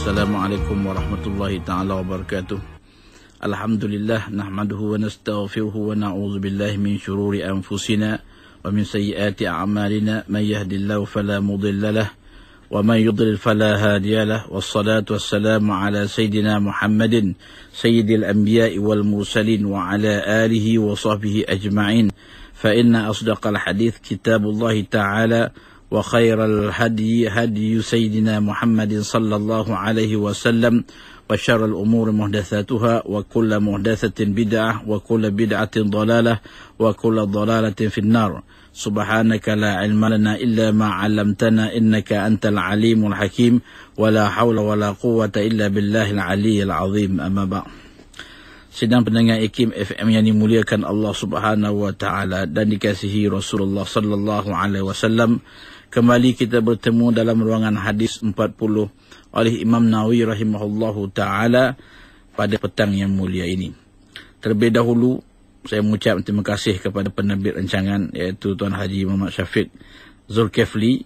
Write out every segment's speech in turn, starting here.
Assalamualaikum warahmatullahi ta'ala wabarakatuh. Alhamdulillah nahmaduhu wa nastaghfiruhu wa na'udzu billahi min syururi anfusina wa min sayyiati a'malina. Man yahdihillahu fala mudilla lahu wa man yudlil fala hadiya lahu. Wassalatu wassalamu ala sayyidina Muhammadin sayyidil anbiya'i wal mursalin wa ala alihi wa sahbihi ajma'in. Fa inna asdaqal hadits kitabullahi ta'ala wa khairal hadi hadi sayyidina Muhammadin sallallahu alaihi wasallam wa syarrul umuri muhdatsatuha wa kullu muhdatsatin bid'ah wa kullu bid'atin dhalalah wa kullu dhalalatin finnar. Subhanaka la ilma lana illa ma 'allamtana innaka antal alimul hakim wa la haula wa la quwwata illa billahil aliyyil azim. Amma ba'd. Sidang pendengar IKIM FM yang dimuliakan Allah Subhanahu wa taala dan dikasihi Rasulullah sallallahu alaihi wasallam, kembali kita bertemu dalam ruangan hadis 40 oleh Imam Nawawi rahimahullahu taala pada petang yang mulia ini. Terlebih dahulu saya mengucap terima kasih kepada penerbit rancangan iaitu Tuan Haji Muhammad Syafiq Zulkifli,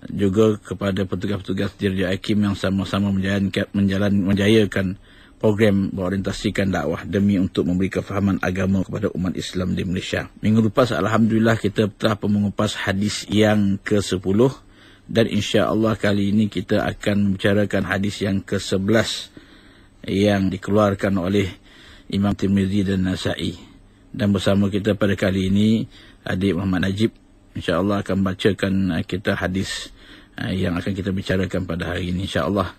juga kepada petugas-petugas Dirja IKIM yang sama-sama menjayakan program berorientasikan dakwah demi untuk memberi kefahaman agama kepada umat Islam di Malaysia. Minggu lepas alhamdulillah kita telah mengupas hadis yang ke-10 dan insya-Allah kali ini kita akan membicarakan hadis yang ke-11 yang dikeluarkan oleh Imam Tirmizi dan Nasa'i. Dan bersama kita pada kali ini adik Muhammad Najib insya-Allah akan bacakan kita hadis yang akan kita bicarakan pada hari ini insya-Allah.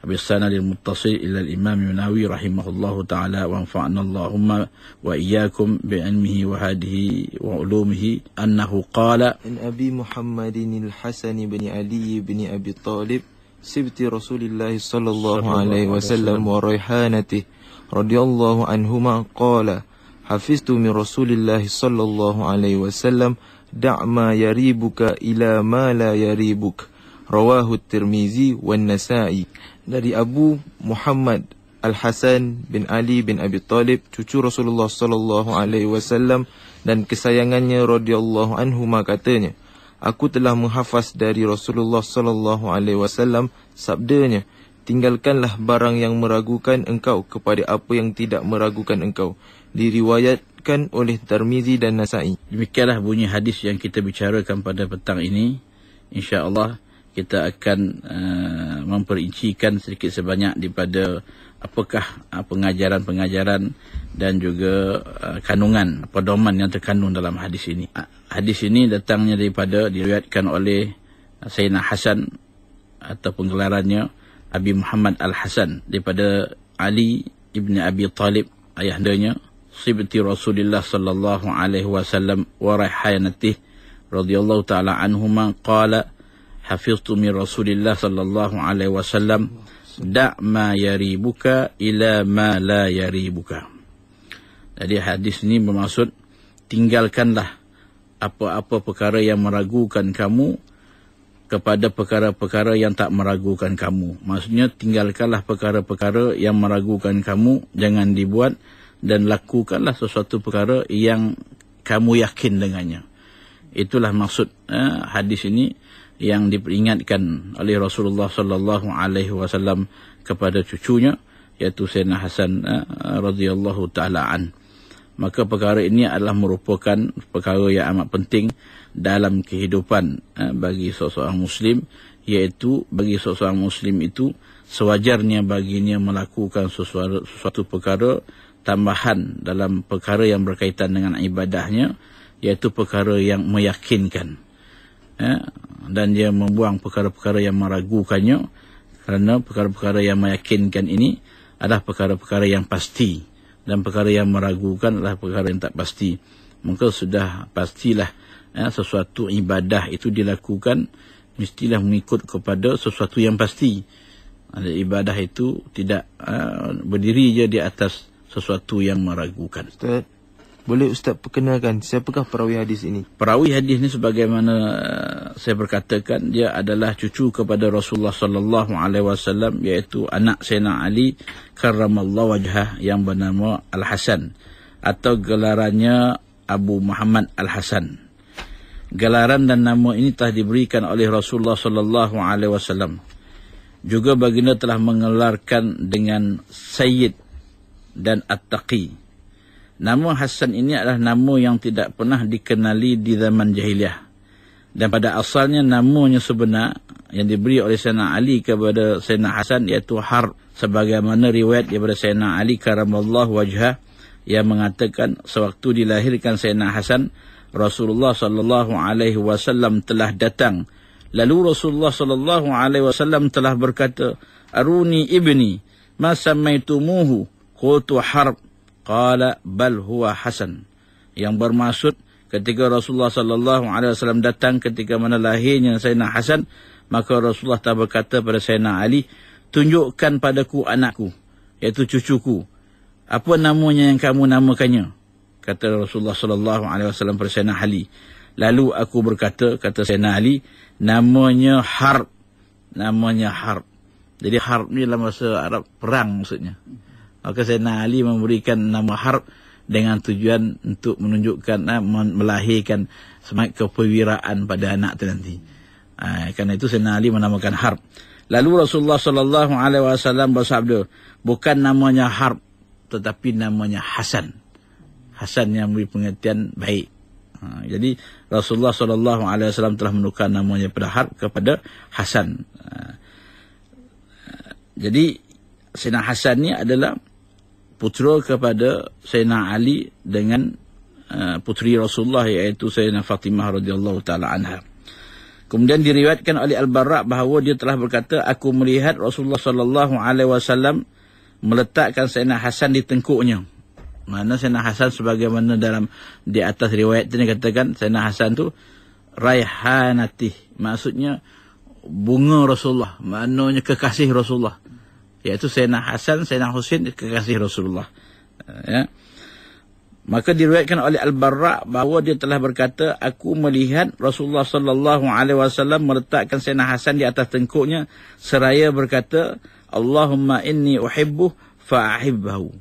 Bisanad al-muttasil ila al-Imam Nawawi rahimahullahu taala wa anfa'na Allahumma wa iyyakum bi ilmihi wa hadihi wa ulumihi annahu qala an Abi Muhammadin al-Hasan bin Ali bin Abi Talib sibti Rasulillah sallallahu alaihi wasallam wa raihanatihi radhiyallahu anhuma qala hafiztu min Rasulillah sallallahu alaihi wasallam da' ma yaribuka ila ma la yaribuk. Rawahu Tirmizi wan Nasa'i. Dari Abu Muhammad Al-Hasan bin Ali bin Abi Talib, cucu Rasulullah sallallahu alaihi wasallam dan kesayangannya radhiyallahu anhuma katanya, aku telah menghafaz dari Rasulullah sallallahu alaihi wasallam sabdanya, tinggalkanlah barang yang meragukan engkau kepada apa yang tidak meragukan engkau. Diriwayatkan oleh Tirmizi dan Nasa'i. Demikianlah bunyi hadis yang kita bicarakan pada petang ini. Insya-Allah kita akan memperincikan sedikit sebanyak daripada apakah pengajaran-pengajaran dan juga kandungan, pedoman yang terkandung dalam hadis ini. Hadis ini datangnya diriwayatkan oleh Sayyidina Hasan atau penggelarannya Abi Muhammad Al-Hasan daripada Ali ibn Abi Talib, ayahandanya, sibti Rasulullah sallallahu alaihi wasallam wa raihanatihi radhiyallahu taala anhuma qala hafiztu min Rasulillah sallallahu alaihi wasallam da' ma yaribuka ila ma la yaribuka. Jadi hadis ini bermaksud tinggalkanlah apa-apa perkara yang meragukan kamu kepada perkara-perkara yang tak meragukan kamu. Maksudnya tinggalkanlah perkara-perkara yang meragukan kamu, jangan dibuat, dan lakukanlah sesuatu perkara yang kamu yakin dengannya. Itulah maksud hadis ini yang diperingatkan oleh Rasulullah sallallahu alaihi wasallam kepada cucunya iaitu Sayyidina Hasan radhiyallahu taala an. Maka perkara ini adalah merupakan perkara yang amat penting dalam kehidupan bagi seorang muslim, iaitu bagi seorang muslim itu sewajarnya baginya melakukan sesuatu perkara tambahan dalam perkara yang berkaitan dengan ibadahnya, iaitu perkara yang meyakinkan. Dan dia membuang perkara-perkara yang meragukannya, kerana perkara-perkara yang meyakinkan ini adalah perkara-perkara yang pasti, dan perkara yang meragukan adalah perkara yang tak pasti. Maka sudah pastilah sesuatu ibadah itu dilakukan mestilah mengikut kepada sesuatu yang pasti. Ibadah itu tidak berdiri je di atas sesuatu yang meragukan. Ustaz, boleh Ustaz perkenalkan siapakah perawi hadis ini? Perawi hadis ini sebagaimana saya berkatakan, dia adalah cucu kepada Rasulullah sallallahu alaihi wasallam, iaitu anak Sayyidina Ali karramallahu wajhah yang bernama Al-Hasan atau gelarannya Abu Muhammad Al-Hasan. Gelaran dan nama ini telah diberikan oleh Rasulullah sallallahu alaihi wasallam. Juga baginda telah mengelarkan dengan Sayyid dan At-Taqi. Nama Hasan ini adalah nama yang tidak pernah dikenali di zaman jahiliah. Dan pada asalnya namanya sebenar yang diberi oleh Sayyidina Ali kepada Sayyidina Hasan iaitu Harb, sebagaimana riwayat daripada Sayyidina Ali karamallahu wajhah yang mengatakan sewaktu dilahirkan Sayyidina Hasan, Rasulullah sallallahu alaihi wasallam telah datang. Lalu Rasulullah sallallahu alaihi wasallam telah berkata, "Aruni ibni, ma samaitumuhu?" Qultu Harb. Qala bal huwa Hasan. Yang bermaksud ketika Rasulullah sallallahu alaihi wasallam datang ketika mana lahirnya Sayyidina Hasan, maka Rasulullah telah berkata pada Sayyidina Ali, "Tunjukkan padaku anakku, iaitu cucuku. Apa namanya yang kamu namakannya?" Kata Rasulullah sallallahu alaihi wasallam pada Sayyidina Ali. Lalu aku berkata, kata Sayyidina Ali, namanya Harb. Namanya Harb. Jadi Harb ni dalam bahasa Arab perang maksudnya. Maka Sayyidina Ali memberikan nama Harb dengan tujuan untuk menunjukkan, melahirkan semangat kepewiraan pada anak itu nanti. Kerana itu Sayyidina Ali menamakan Harb. Lalu Rasulullah sallallahu alaihi wasallam bersabda, bukan namanya Harb, tetapi namanya Hasan. Hasan yang memberi pengertian baik. Jadi Rasulullah sallallahu alaihi wasallam telah menukar namanya pada Harb kepada Hasan. Jadi Sayyidina Hasan ni adalah putera kepada Sayyidina Ali dengan puteri Rasulullah iaitu Sayyidina Fatimah radhiyallahu taala anha. Kemudian diriwayatkan oleh Al-Barra bahawa dia telah berkata, aku melihat Rasulullah sallallahu alaihi wasallam meletakkan Sayyidina Hasan di tengkuknya. Mana Sayyidina Hasan sebagaimana dalam di atas riwayat ini katakan Sayyidina Hasan tu raihanatih, maksudnya bunga Rasulullah, maknanya kekasih Rasulullah. Iaitu Sayyidina Hasan, Sayyidina Husain kekasih Rasulullah. Ya. Maka diriwayatkan oleh Al-Barra bahawa dia telah berkata, aku melihat Rasulullah sallallahu alaihi wasallam meletakkan Sayyidina Hasan di atas tengkuknya seraya berkata, Allahumma inni uhibbuh fa'ahibbahu.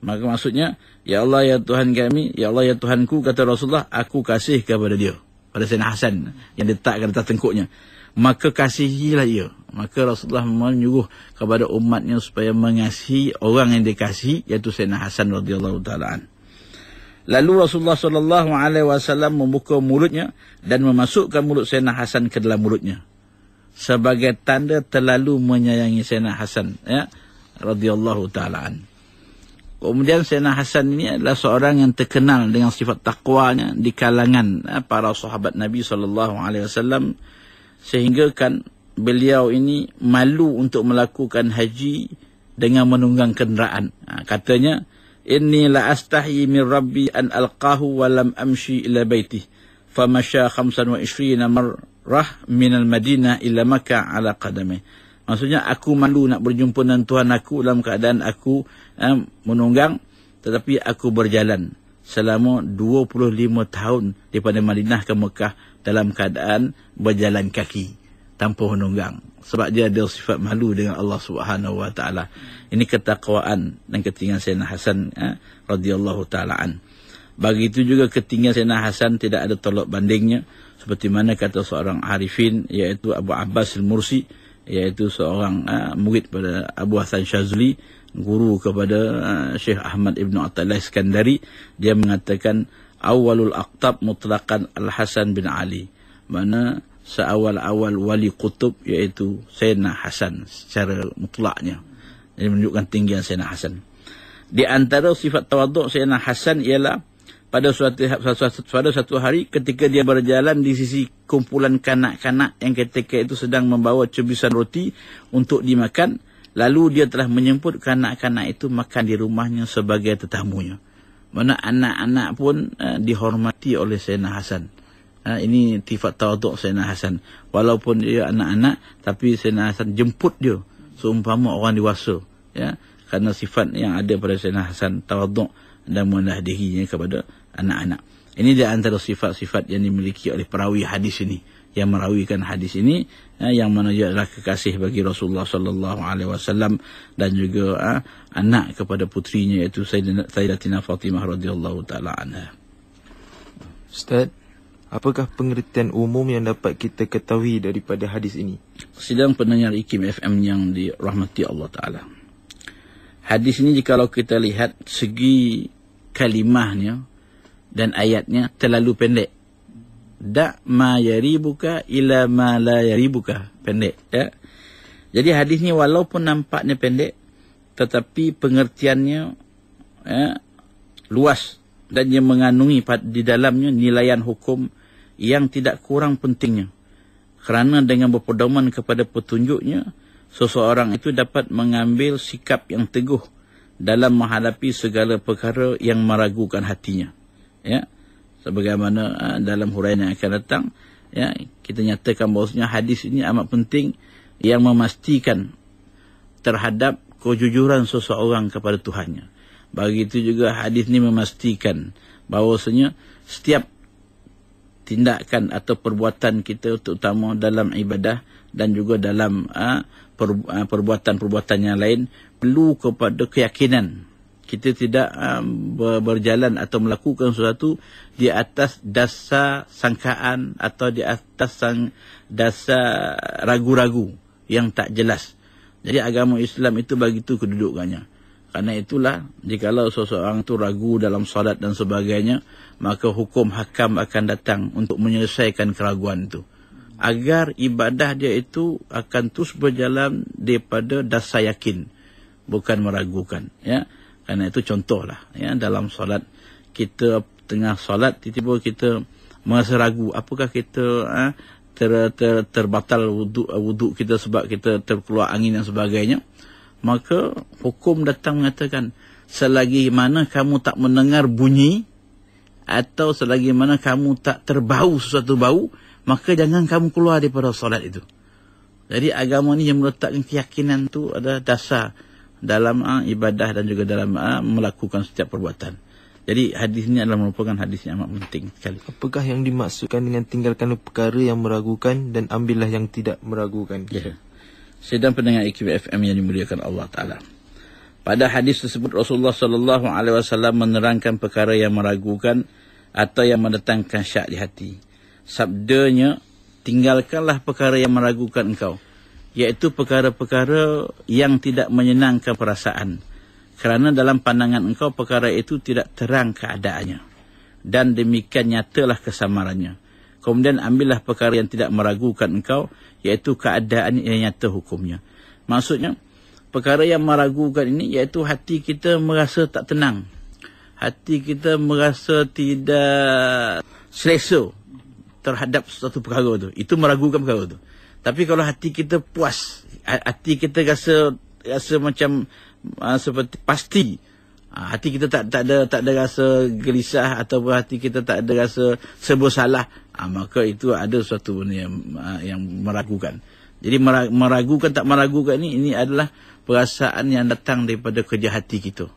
Maka maksudnya, ya Allah ya Tuhan kami, ya Allah ya Tuhanku, kata Rasulullah, aku kasih kepada dia, pada Sayyidina Hasan yang diletakkan di atas tengkuknya. Maka kasihilah ia. Maka Rasulullah menyuruh kepada umatnya supaya mengasihi orang yang dikasihi, iaitu Sayyidina Hasan radhiyallahu taala an. Lalu Rasulullah sallallahu alaihi wasallam membuka mulutnya dan memasukkan mulut Sayyidina Hasan ke dalam mulutnya sebagai tanda terlalu menyayangi Sayyidina Hasan, ya, radhiyallahu taala an. Kemudian Sayyidina Hasan ini adalah seorang yang terkenal dengan sifat takwanya di kalangan para sahabat Nabi sallallahu alaihi wasallam, sehingga kan beliau ini malu untuk melakukan haji dengan menunggang kenderaan. Katanya, inni la astahi min rabbi an alqahu wa lam amshi ila baitih famasya 25 marrah min al-Madinah ila Makkah ala qadamih. Maksudnya aku malu nak berjumpa dengan Tuhan aku dalam keadaan aku menunggang, tetapi aku berjalan selama 25 tahun daripada Madinah ke Mekah dalam keadaan berjalan kaki tanpa menunggang, sebab dia ada sifat malu dengan Allah Subhanahu wa taala. Ini ketakwaan dan ketinggian Sayyidina Hasan radhiyallahu taala an. Begitu juga ketinggian Sayyidina Hasan tidak ada tolak bandingnya, seperti mana kata seorang arifin iaitu Abu Abbas Al-Mursi, iaitu seorang murid pada Abu Hasan Syazuli, guru kepada Syekh Ahmad Ibn Attallah Iskandari. Dia mengatakan awalul aqtab mutlaqan Al-Hasan bin Ali, mana seawal-awal wali kutub iaitu Sayyidina Hasan secara mutlaknya. Ini menunjukkan tinggian Sayyidina Hasan. Di antara sifat tawaduk Sayyidina Hasan ialah pada suatu hari ketika dia berjalan di sisi kumpulan kanak-kanak yang ketika itu sedang membawa cebisan roti untuk dimakan, lalu dia telah menjemput kanak-kanak itu makan di rumahnya sebagai tetamunya. Mana anak-anak pun dihormati oleh Sayyidina Hasan. Ini sifat tawaduk Sayyidina Hasan. Walaupun dia anak-anak, tapi Sayyidina Hasan jemput dia seumpama orang dewasa, ya, kerana sifat yang ada pada Sayyidina Hasan, tawaduk dan merendah dirinya kepada anak-anak. Ini di antara sifat-sifat yang dimiliki oleh perawi hadis ini, yang merawikan hadis ini, yang mana dia adalah kekasih bagi Rasulullah sallallahu alaihi wasallam dan juga anak kepada putrinya iaitu Sayyidatina Fatimah radhiyallahu taala anha. Ustaz, apakah pengertian umum yang dapat kita ketahui daripada hadis ini? sidang pendengar IKIM FM yang dirahmati Allah Ta'ala. Hadis ini jikalau kita lihat segi kalimahnya dan ayatnya terlalu pendek. Da' ma yaribuka ila ma la yaribuka. Pendek. Ya. Jadi hadis ni walaupun nampaknya pendek, tetapi pengertiannya luas dan dia mengandungi di dalamnya nilaian hukum yang tidak kurang pentingnya. Kerana dengan berpedoman kepada petunjuknya, seseorang itu dapat mengambil sikap yang teguh dalam menghadapi segala perkara yang meragukan hatinya. Ya, sebagaimana dalam huraian yang akan datang, ya, kita nyatakan bahawasanya hadis ini amat penting yang memastikan terhadap kejujuran seseorang kepada Tuhannya. Begitu juga hadis ini memastikan bahawasanya setiap tindakan atau perbuatan kita, terutama dalam ibadah dan juga dalam perbuatan-perbuatan yang lain, perlu kepada keyakinan. Kita tidak berjalan atau melakukan sesuatu di atas dasar sangkaan atau di atas dasar ragu-ragu yang tak jelas. Jadi agama Islam itu begitu kedudukannya. Karena itulah, jikalau seseorang itu ragu dalam solat dan sebagainya, maka hukum hakam akan datang untuk menyelesaikan keraguan itu. Agar ibadah dia itu akan terus berjalan daripada dasar yakin, bukan meragukan. Ya. Karena itu contohlah, ya, dalam solat, kita tengah solat, tiba-tiba kita merasa ragu, apakah kita terbatal wuduk kita sebab kita terkeluar angin dan sebagainya. Maka hukum datang mengatakan, selagi mana kamu tak mendengar bunyi atau selagi mana kamu tak terbau sesuatu bau, maka jangan kamu keluar daripada solat itu. Jadi agama ni yang meletakkan keyakinan tu adalah dasar dalam ibadah dan juga dalam melakukan setiap perbuatan. Jadi hadis ini adalah merupakan hadis yang amat penting sekali. Apakah yang dimaksudkan dengan tinggalkan perkara yang meragukan dan ambillah yang tidak meragukan? Ya. Sedang pendengar IKIM FM yang dimuliakan Allah Ta'ala. Pada hadis tersebut Rasulullah SAW menerangkan perkara yang meragukan atau yang mendatangkan syak di hati. Sabdanya, tinggalkanlah perkara yang meragukan engkau, iaitu perkara-perkara yang tidak menyenangkan perasaan. Kerana dalam pandangan engkau perkara itu tidak terang keadaannya. Dan demikian nyatalah kesamarannya. Kemudian ambillah perkara yang tidak meragukan engkau, iaitu keadaan yang nyata hukumnya. Maksudnya, perkara yang meragukan ini iaitu hati kita merasa tak tenang. Hati kita merasa tidak selesa terhadap suatu perkara itu. Itu meragukan perkara itu. Tapi kalau hati kita puas, hati kita rasa macam seperti pasti, hati kita tak ada rasa gelisah atau hati kita tak ada rasa serba salah, maka itu ada suatu benda yang meragukan. Jadi meragukan tak meragukan ini adalah perasaan yang datang daripada kerja hati kita.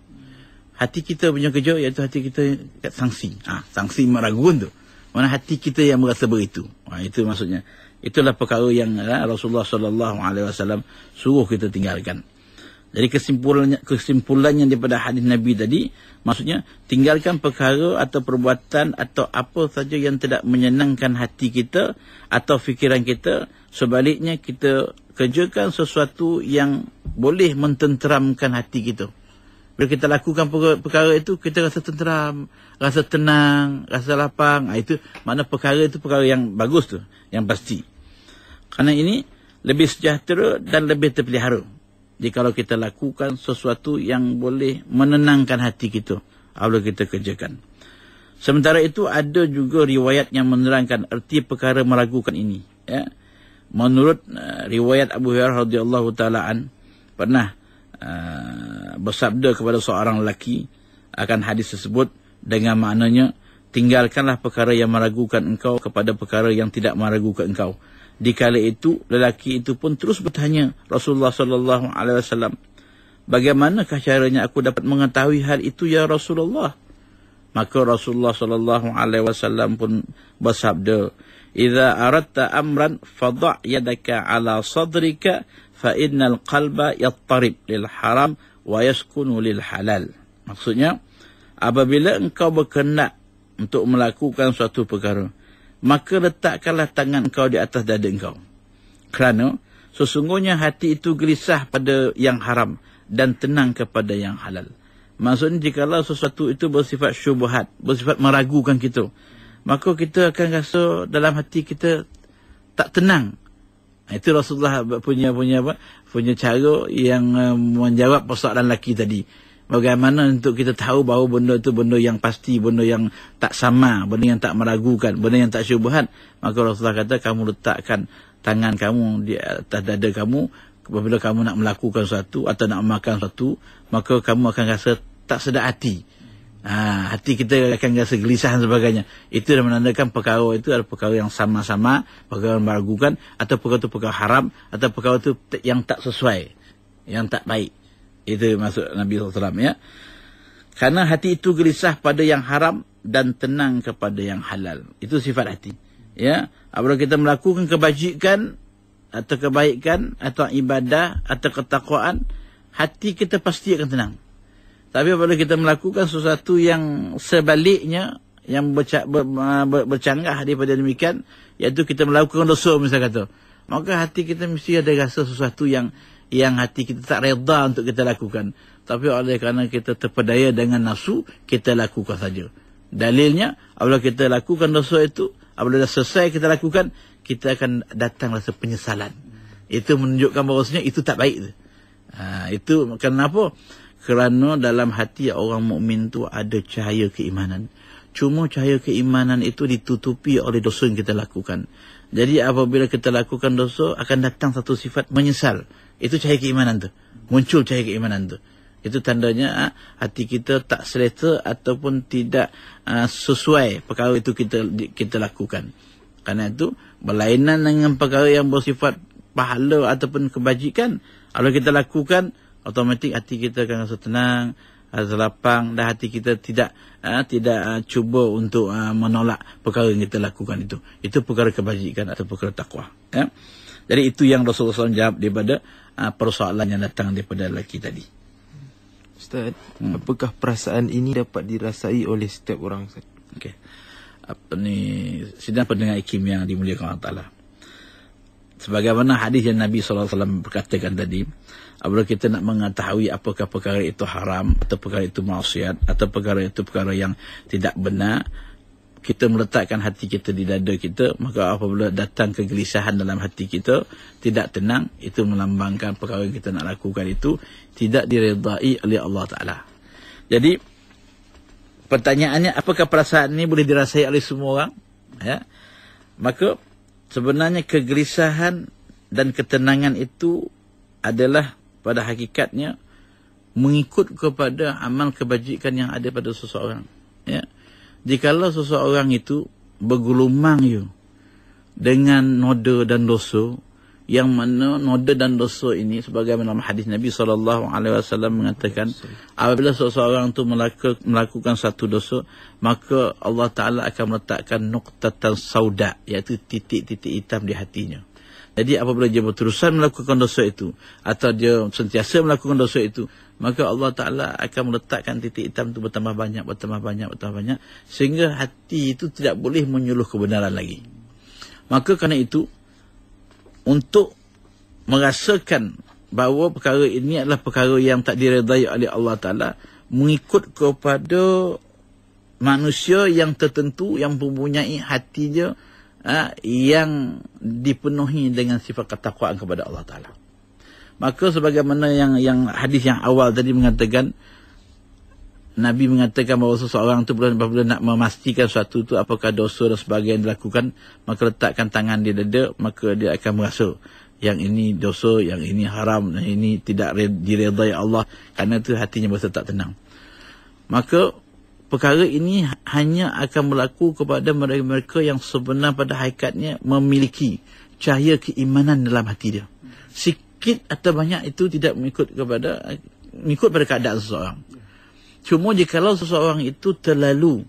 Hati kita punya kerja iaitu hati kita kat sangsi. Sangsi meragukan tu. Mana hati kita yang merasa beritu. Itu maksudnya. Itulah perkara yang Rasulullah SAW suruh kita tinggalkan. Jadi kesimpulannya daripada hadis Nabi tadi, maksudnya tinggalkan perkara atau perbuatan atau apa saja yang tidak menyenangkan hati kita atau fikiran kita. Sebaliknya kita kerjakan sesuatu yang boleh mententeramkan hati kita. Bila kita lakukan perkara itu, kita rasa tenteram, rasa tenang, rasa lapang. Itu makna perkara itu perkara yang bagus tu, yang pasti. Kerana ini lebih sejahtera dan lebih terpelihara jikalau kita lakukan sesuatu yang boleh menenangkan hati kita apabila kita kerjakan. Sementara itu ada juga riwayat yang menerangkan erti perkara meragukan ini. Ya. Menurut riwayat Abu Hurairah radhiyallahu taala an pernah bersabda kepada seorang lelaki akan hadis tersebut dengan maknanya, tinggalkanlah perkara yang meragukan engkau kepada perkara yang tidak meragukan engkau. Dikala itu lelaki itu pun terus bertanya Rasulullah sallallahu alaihi wasallam, bagaimanakah caranya aku dapat mengetahui hal itu ya Rasulullah? Maka Rasulullah sallallahu alaihi wasallam pun bersabda, "Idza aradta amran fadha' yadaka ala sadrika fa innal qalba yattarib lil haram wa yaskunu lil halal." Maksudnya, apabila engkau berkehendak untuk melakukan suatu perkara, maka letakkanlah tangan engkau di atas dada engkau. Kerana Sesungguhnya hati itu gelisah pada yang haram dan tenang kepada yang halal. Maksudnya jikalau sesuatu itu bersifat syubhat, bersifat meragukan kita, maka kita akan rasa dalam hati kita tak tenang. Itu Rasulullah punya cara yang menjawab persoalan lelaki tadi. Bagaimana untuk kita tahu bahawa benda itu benda yang pasti, benda yang tak sama, benda yang tak meragukan, benda yang tak syubhat. Maka Rasulullah kata, kamu letakkan tangan kamu di atas dada kamu. Apabila kamu nak melakukan sesuatu atau nak makan sesuatu, maka kamu akan rasa tak sedap hati. Hati kita akan rasa gelisah dan sebagainya. Itu dah menandakan perkara itu adalah perkara yang sama-sama, perkara yang meragukan, atau perkara itu perkara haram, atau perkara itu yang tak sesuai, yang tak baik. Itu maksud Nabi SAW, ya. Karena hati itu gelisah pada yang haram dan tenang kepada yang halal. Itu sifat hati. Ya. Apabila kita melakukan kebajikan atau kebaikan atau ibadah atau ketakwaan, hati kita pasti akan tenang. Tapi apabila kita melakukan sesuatu yang sebaliknya, yang bercanggah daripada demikian, iaitu kita melakukan dosa misalnya kata, maka hati kita mesti ada rasa sesuatu yang hati kita tak reda untuk kita lakukan. Tapi oleh kerana kita terpedaya dengan nafsu, kita lakukan saja. Dalilnya, apabila kita lakukan dosa itu, apabila dah selesai kita lakukan, kita akan datang rasa penyesalan. Itu menunjukkan bahawasanya itu tak baik. Itu kenapa? Kerana dalam hati orang mukmin tu ada cahaya keimanan. Cuma cahaya keimanan itu ditutupi oleh dosa yang kita lakukan. Jadi apabila kita lakukan dosa, akan datang satu sifat menyesal. Itu cahaya keimanan tu. Muncul cahaya keimanan tu. Itu tandanya hati kita tak selesa ataupun tidak sesuai perkara itu kita lakukan. Kerana itu berlainan dengan perkara yang bersifat pahala ataupun kebajikan. Kalau kita lakukan, automatik hati kita akan rasa tenang, rasa lapang, dan hati kita tidak cuba untuk menolak perkara yang kita lakukan itu. Itu perkara kebajikan atau perkara takwa. Ya. Jadi itu yang Rasulullah SAW jawab daripada persoalan yang datang daripada lelaki tadi. Ustaz, apakah perasaan ini dapat dirasai oleh setiap orang? Okey. Sidang pendengar IKIM yang dimuliakan Allah Ta'ala. Sebagaimana hadis yang Nabi SAW berkatakan tadi, apabila kita nak mengetahui apakah perkara itu haram, atau perkara itu maksiat, atau perkara itu perkara yang tidak benar, kita meletakkan hati kita di dada kita, maka apabila datang kegelisahan dalam hati kita, tidak tenang, itu melambangkan perkara yang kita nak lakukan itu tidak diredai oleh Allah Ta'ala. Jadi, pertanyaannya, apakah perasaan ini boleh dirasai oleh semua orang? Ya. Maka, sebenarnya kegelisahan dan ketenangan itu adalah pada hakikatnya mengikut kepada amal kebajikan yang ada pada seseorang. Ya. Jikalau seseorang itu bergulumang dengan noda dan dosa, yang mana noda dan dosa ini sebagaimana hadis Nabi SAW mengatakan, apabila seseorang itu melakukan satu dosa, maka Allah Ta'ala akan meletakkan nuqtatan sauda, iaitu titik-titik hitam di hatinya. Jadi apabila dia berterusan melakukan dosa itu, atau dia sentiasa melakukan dosa itu, maka Allah Ta'ala akan meletakkan titik hitam itu bertambah banyak, sehingga hati itu tidak boleh menyuluh kebenaran lagi. Maka kerana itu, untuk merasakan bahawa perkara ini adalah perkara yang tak diredai oleh Allah Ta'ala, mengikut kepada manusia yang tertentu, yang mempunyai hati dia yang dipenuhi dengan sifat ketakwaan kepada Allah Ta'ala. Maka sebagaimana yang hadis yang awal tadi mengatakan, Nabi mengatakan bahawa seseorang itu apabila nak memastikan sesuatu itu apakah dosa dan sebagainya dilakukan, maka letakkan tangan di dada, maka dia akan merasa yang ini dosa, yang ini haram, yang ini tidak diredai Allah. Kerana itu hatinya berasa tak tenang. Maka perkara ini hanya akan berlaku kepada mereka yang sebenar pada hakikatnya memiliki cahaya keimanan dalam hati dia. Sikit atau banyak itu tidak mengikut pada keadaan seseorang. Cuma jikalau seseorang itu terlalu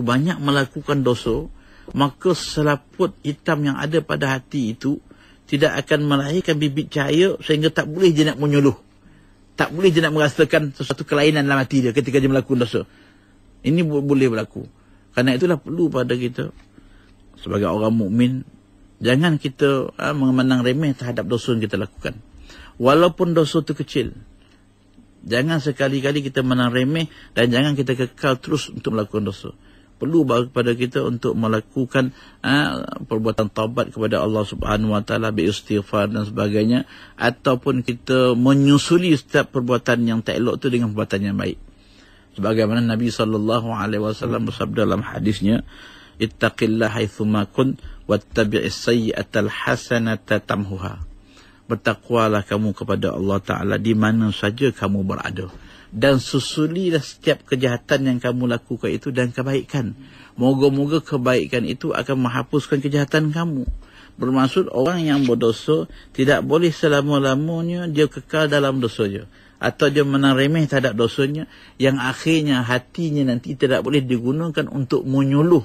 banyak melakukan dosa, maka selaput hitam yang ada pada hati itu tidak akan melahirkan bibit cahaya sehingga tak boleh dia nak menyuluh. Tak boleh dia nak merasakan sesuatu kelainan dalam hati dia ketika dia melakukan dosa. Ini boleh berlaku. Kerana itulah perlu pada kita sebagai orang mukmin Jangan kita memandang remeh terhadap dosa yang kita lakukan. Walaupun dosa itu kecil. Jangan sekali-kali kita memandang remeh dan jangan kita kekal terus untuk melakukan dosa. Perlu kepada kita untuk melakukan perbuatan taubat kepada Allah Subhanahu Wa Taala, beristighfar dan sebagainya, ataupun kita menyusuli setiap perbuatan yang tak elok itu dengan perbuatan yang baik. Sebagaimana Nabi SAW bersabda dalam hadisnya, ittaqillah haitsuma kunt wattabi'is sayyi'atal hasanata tamhuha. Bertakwalah kamu kepada Allah Ta'ala di mana saja kamu berada. Dan susulilah setiap kejahatan yang kamu lakukan itu dan kebaikan. Moga-moga kebaikan itu akan menghapuskan kejahatan kamu. Bermaksud orang yang berdosa tidak boleh selama-lamanya dia kekal dalam dosanya. Atau dia menang remeh terhadap dosanya, yang akhirnya hatinya nanti tidak boleh digunakan untuk menyuluh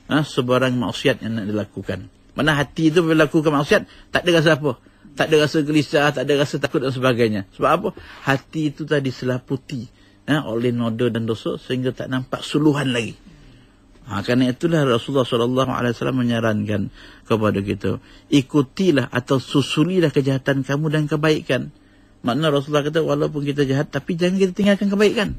sebarang maksiat yang nak dilakukan. Mana hati itu bila lakukan maksiat, tak ada rasa apa. Tak ada rasa gelisah, tak ada rasa takut dan sebagainya. Sebab apa? Hati itu tadi diselaputi oleh noda dan dosa sehingga tak nampak suluhan lagi. Kerana itulah Rasulullah SAW menyarankan kepada kita, ikutilah atau susulilah kejahatan kamu dan kebaikan. Makna Rasulullah kata, walaupun kita jahat, tapi jangan kita tinggalkan kebaikan.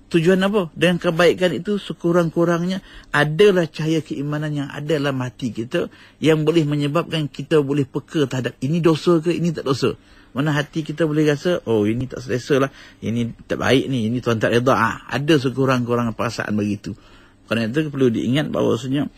Tujuan apa? Dengan kebaikan itu sekurang-kurangnya adalah cahaya keimanan yang ada dalam hati kita yang boleh menyebabkan kita boleh peka terhadap ini dosa ke, ini tak dosa. Mana hati kita boleh rasa, oh ini tak selesa lah, ini tak baik ni, ini Tuhan tak reda. Ada sekurang-kurangnya perasaan begitu. Kerana itu perlu diingat bahawasanya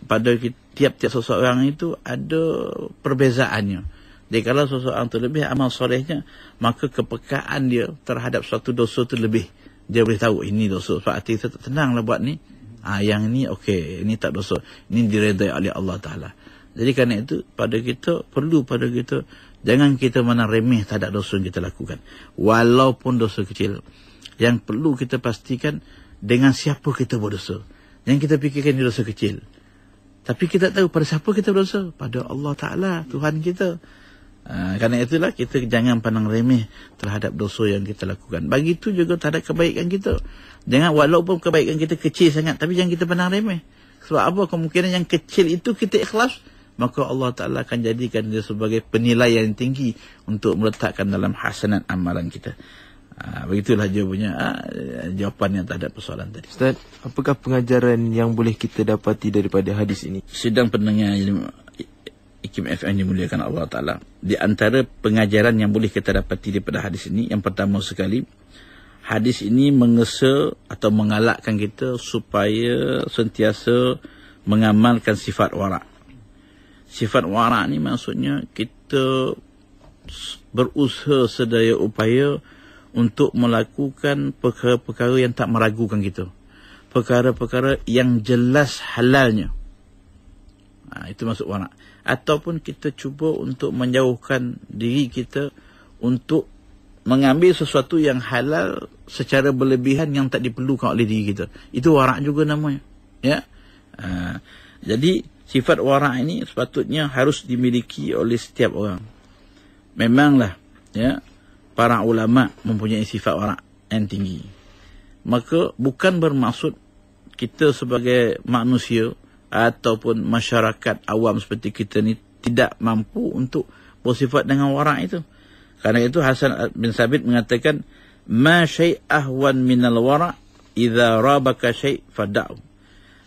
pada tiap-tiap seseorang itu ada perbezaannya. Jadi kalau seseorang itu lebih amal solehnya, maka kepekaan dia terhadap suatu dosa itu lebih. Dia boleh tahu ini dosa. Sebab hati kita tak tenang lah buat ni. Yang ni okey, ini tak dosa. Ini diredai oleh Allah Ta'ala. Jadi kerana itu perlu pada kita, jangan kita mana remeh terhadap dosa yang kita lakukan. Walaupun dosa kecil. Yang perlu kita pastikan dengan siapa kita berdosa. Yang kita fikirkan ini dosa kecil. Tapi kita tahu pada siapa kita berdosa. Pada Allah Ta'ala, Tuhan kita. Kerana itulah kita jangan pandang remeh terhadap dosa yang kita lakukan. Begitu juga terhadap kebaikan kita. Jangan, walaupun kebaikan kita kecil sangat, tapi jangan kita pandang remeh. Sebab apa? Kemungkinan yang kecil itu kita ikhlas, maka Allah Ta'ala akan jadikan dia sebagai penilaian yang tinggi untuk meletakkan dalam hasanat amalan kita. Begitulah jawapannya terhadap persoalan tadi. Ustaz, apakah pengajaran yang boleh kita dapati daripada hadis ini? Sidang pendengar IKIM FM dimuliakan Allah Ta'ala. Di antara pengajaran yang boleh kita dapati daripada hadis ini, yang pertama sekali, hadis ini mengesa atau mengalakkan kita supaya sentiasa mengamalkan sifat wara'. Sifat wara' ni maksudnya kita berusaha sedaya upaya untuk melakukan perkara-perkara yang tak meragukan kita. Perkara-perkara yang jelas halalnya. Itu maksud wara'. Ataupun kita cuba untuk menjauhkan diri kita untuk mengambil sesuatu yang halal secara berlebihan yang tak diperlukan oleh diri kita. Itu wara' juga namanya. Ya. Jadi sifat wara' ini sepatutnya harus dimiliki oleh setiap orang. Memanglah para ulama mempunyai sifat wara' yang tinggi. Maka bukan bermaksud kita sebagai manusia ataupun masyarakat awam seperti kita ni tidak mampu untuk bersifat dengan wara' itu. Karena itu Hasan bin Sabit mengatakan, ma syai' ahwan minal wara' idza rabaka syai' fada'u.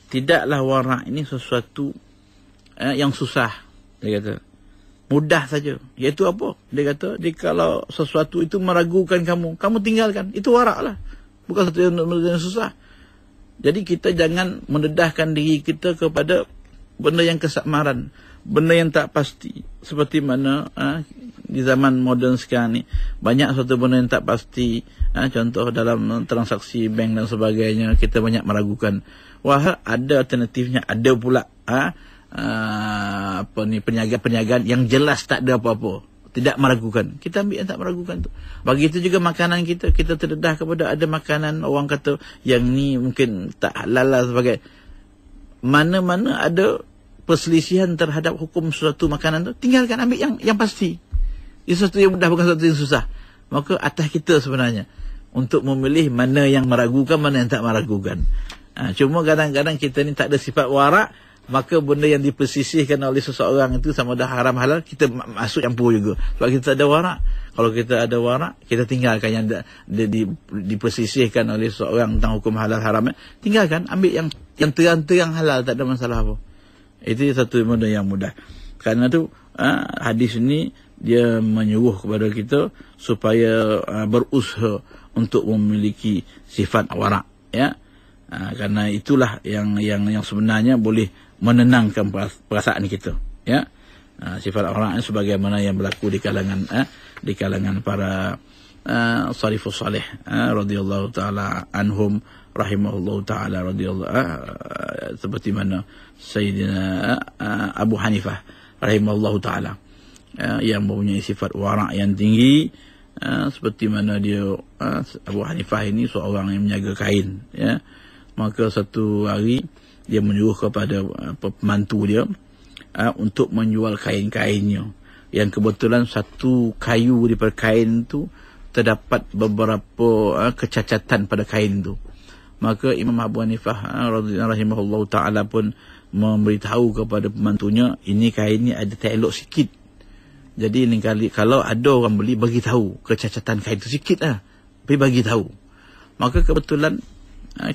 Tidaklah wara' ini sesuatu yang susah, dia kata. Mudah saja. Iaitu apa? Dia kata, kalau sesuatu itu meragukan kamu tinggalkan. Itu wara' lah. Bukan sesuatu yang susah. Jadi kita jangan mendedahkan diri kita kepada benda yang kesamaran, benda yang tak pasti. Seperti mana di zaman moden sekarang ni, banyak suatu benda yang tak pasti. Contoh dalam transaksi bank dan sebagainya, kita banyak meragukan. Wah, ada alternatifnya, ada pula perniagaan-perniagaan yang jelas tak ada apa-apa, tidak meragukan. Kita ambil yang tak meragukan tu. Begitu juga makanan kita terdedah kepada ada makanan orang kata yang ni mungkin tak halal lah sebagai. Mana-mana ada perselisihan terhadap hukum suatu makanan tu, tinggalkan, ambil yang pasti. Itu sesuatu yang mudah, bukan sesuatu yang susah. Maka atas kita sebenarnya untuk memilih mana yang meragukan, mana yang tak meragukan. Cuma kadang-kadang kita ni tak ada sifat wara', maka benda yang dipersisihkan oleh seseorang itu sama ada haram halal, kita masuk campur juga. Sebab kita ada warak. Kalau kita ada warak, kita tinggalkan yang dipersisihkan oleh seseorang tentang hukum halal haram. Tinggalkan, ambil yang terang-terang halal, tak ada masalah apa. Itu satu benda yang mudah. Kerana tu hadis ni dia menyuruh kepada kita supaya berusaha untuk memiliki sifat warak, ya. Kerana itulah yang sebenarnya boleh menenangkan perasaan kita, ya. Sifat warak sebagaimana yang berlaku di kalangan para salafus salih radhiyallahu taala anhum rahimahullahu taala radhiyallahu seperti mana Sayyidina Abu Hanifah rahimahullahu taala yang mempunyai sifat warak yang tinggi, seperti mana dia Abu Hanifah ini seorang yang menjaga kain, ya. Maka satu hari dia menyuruh kepada pembantu dia untuk menjual kain-kainnya, yang kebetulan satu kayu daripada kain tu terdapat beberapa kecacatan pada kain tu. Maka Imam Abu Hanifah rahimahullahu taala pun memberitahu kepada pembantunya, ini kain ni ada tak elok sikit. Jadi ini kali kalau ada orang beli, bagi tahu kecacatan kain tu sikit lah, tapi bagi tahu. Maka kebetulan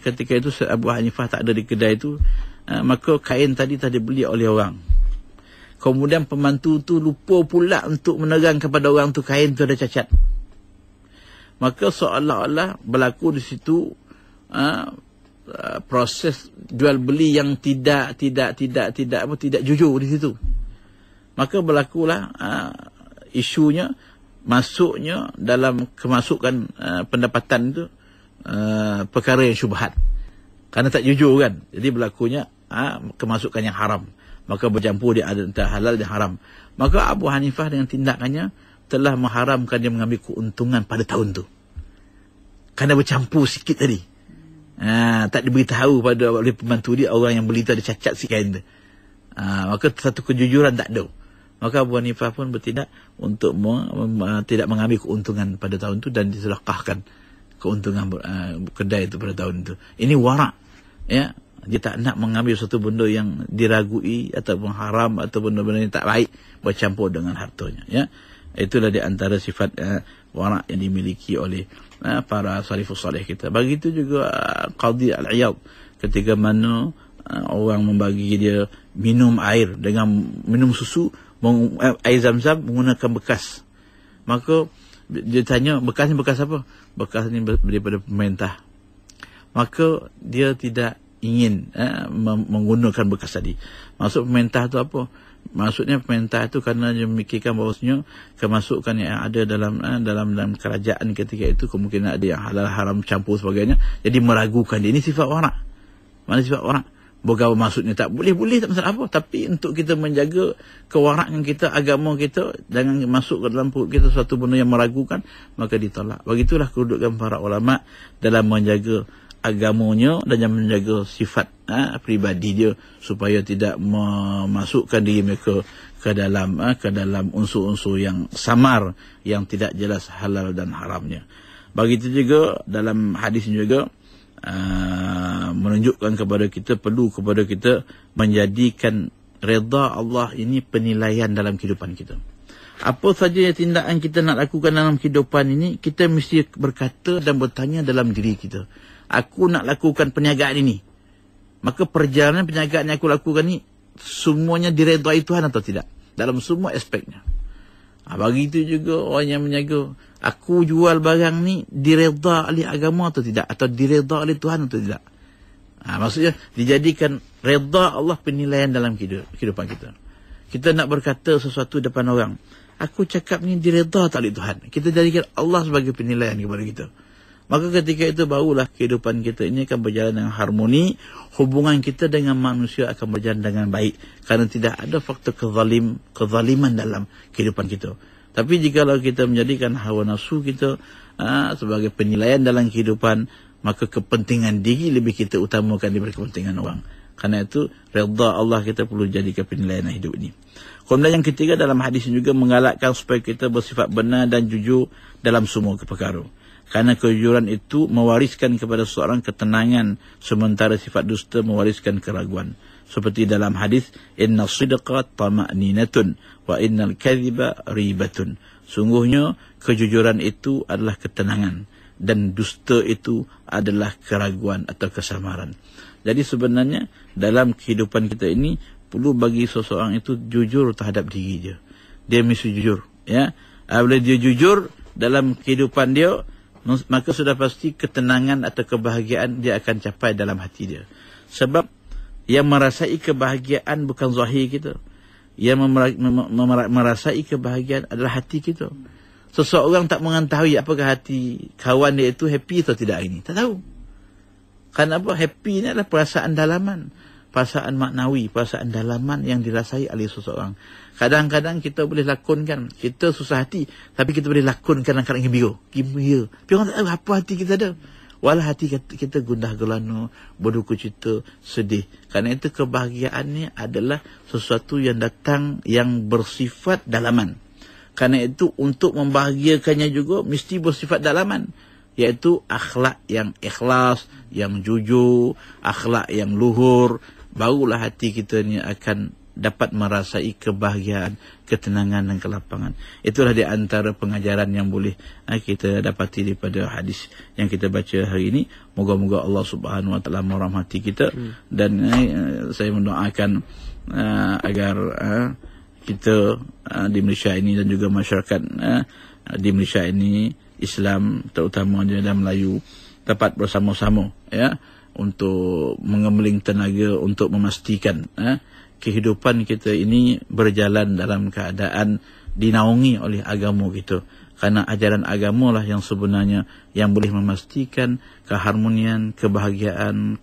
ketika itu Abu Hanifah tak ada di kedai itu, maka kain tadi dibeli oleh orang. Kemudian pembantu tu lupa pula untuk menerang kepada orang tu kain tu ada cacat. Maka seolah-olah berlaku di situ proses jual beli yang tidak jujur di situ. Maka berlakulah isunya, masuknya dalam kemasukan pendapatan itu perkara yang syubhat, kerana tak jujur kan. Jadi berlakunya kemasukan yang haram, maka bercampur dia ada antara halal dan haram. Maka Abu Hanifah dengan tindakannya telah mengharamkan dia mengambil keuntungan pada tahun tu, kerana bercampur sikit tadi. Tak diberitahu pada oleh pembantu dia, orang yang beli tu ada cacat sikit kain tu. Maka satu kejujuran tak ada. Maka Abu Hanifah pun bertindak untuk tidak mengambil keuntungan pada tahun itu, dan disedekahkan keuntungan kedai itu pada tahun itu. Ini warak, ya. Dia tak nak mengambil satu benda yang diragui ataupun haram atau benda-benda yang tak baik bercampur dengan hartanya, ya. Itulah di antara sifat warak yang dimiliki oleh para salafus salih kita. Begitu juga Qadhi Al-Iyad, ketika mana orang membagi dia minum air dengan minum susu, air Zam-Zam menggunakan bekas. Maka dia tanya, bekas ni bekas apa? Bekas ni daripada pemerintah. Maka dia tidak ingin menggunakan bekas tadi. Maksud pemerintah tu apa? Maksudnya pemerintah itu kerana dia memikirkan bahawasanya kemasukan yang ada dalam kerajaan ketika itu kemungkinan ada yang halal haram campur sebagainya. Jadi meragukan dia. Ini sifat warak. Mana sifat warak? Bukan maksudnya tak boleh, tak masalah apa. Tapi untuk kita menjaga kewarakan kita, agama kita, jangan masuk ke dalam perut kita suatu benda yang meragukan, maka ditolak. Begitulah kedudukan para ulama dalam menjaga agamanya dan yang menjaga sifat pribadi dia, supaya tidak memasukkan diri mereka ke dalam unsur-unsur yang samar, yang tidak jelas halal dan haramnya. Begitu juga dalam hadis juga menunjukkan kepada kita, perlu kepada kita menjadikan redha Allah ini penilaian dalam kehidupan kita. Apa saja yang tindakan kita nak lakukan dalam kehidupan ini, kita mesti berkata dan bertanya dalam diri kita, aku nak lakukan perniagaan ini, maka perjalanan perniagaan yang aku lakukan ini semuanya diredai Tuhan atau tidak, dalam semua aspeknya. Begitu juga orang yang menjaga, aku jual barang ni direda oleh agama atau tidak, atau direda oleh Tuhan atau tidak. Maksudnya dijadikan reda Allah penilaian dalam kehidupan kita. Kita nak berkata sesuatu depan orang, aku cakap ni direda tak oleh Tuhan, kita jadikan Allah sebagai penilaian kepada kita. Maka ketika itu barulah kehidupan kita ini akan berjalan dengan harmoni, hubungan kita dengan manusia akan berjalan dengan baik, kerana tidak ada faktor kezaliman dalam kehidupan kita. Tapi jikalau kita menjadikan hawa nafsu kita sebagai penilaian dalam kehidupan, maka kepentingan diri lebih kita utamakan daripada kepentingan orang. Kerana itu redha Allah kita perlu jadikan penilaian hidup ini. Kemudian yang ketiga, dalam hadis juga menggalakkan supaya kita bersifat benar dan jujur dalam semua perkara. Kerana kejujuran itu mewariskan kepada seorang ketenangan, sementara sifat dusta mewariskan keraguan. Seperti dalam hadis, inna sidqa tama'ninatun wa innal kadhiba ribatun. Sungguhnya kejujuran itu adalah ketenangan dan dusta itu adalah keraguan atau kesamaran. Jadi sebenarnya dalam kehidupan kita ini perlu bagi seseorang itu jujur terhadap diri dia. Dia mesti jujur, ya. Bila dia jujur dalam kehidupan dia, maka sudah pasti ketenangan atau kebahagiaan dia akan capai dalam hati dia. Sebab yang merasai kebahagiaan bukan zahir kita. Yang merasai kebahagiaan adalah hati kita. Seseorang tak mengetahui apakah hati kawan dia itu happy atau tidak ini. Tak tahu. Kerana apa? Happy ini adalah perasaan dalaman. Perasaan maknawi, perasaan dalaman yang dirasai oleh seseorang. Kadang-kadang kita boleh lakonkan, kita susah hati, tapi kita boleh lakonkan kadang-kadang gembira. Tapi orang tak tahu apa hati kita ada. Walau hati kita gundah gelana, berduka cita, sedih. Kerana itu kebahagiaannya adalah sesuatu yang datang yang bersifat dalaman. Kerana itu untuk membahagiakannya juga mesti bersifat dalaman. Iaitu akhlak yang ikhlas, yang jujur, akhlak yang luhur. Barulah hati kita ni akan dapat merasai kebahagiaan, ketenangan dan kelapangan. Itulah di antara pengajaran yang boleh kita dapati daripada hadis yang kita baca hari ini. Moga-moga Allah Subhanahu Wa Taala merahmati kita dan saya mendoakan agar kita di Malaysia ini dan juga masyarakat di Malaysia ini, Islam terutama dan Melayu, dapat bersama-sama, ya, untuk mengemeling tenaga untuk memastikan kehidupan kita ini berjalan dalam keadaan dinaungi oleh agama kita. Kerana ajaran agama lah yang sebenarnya yang boleh memastikan keharmonian, kebahagiaan,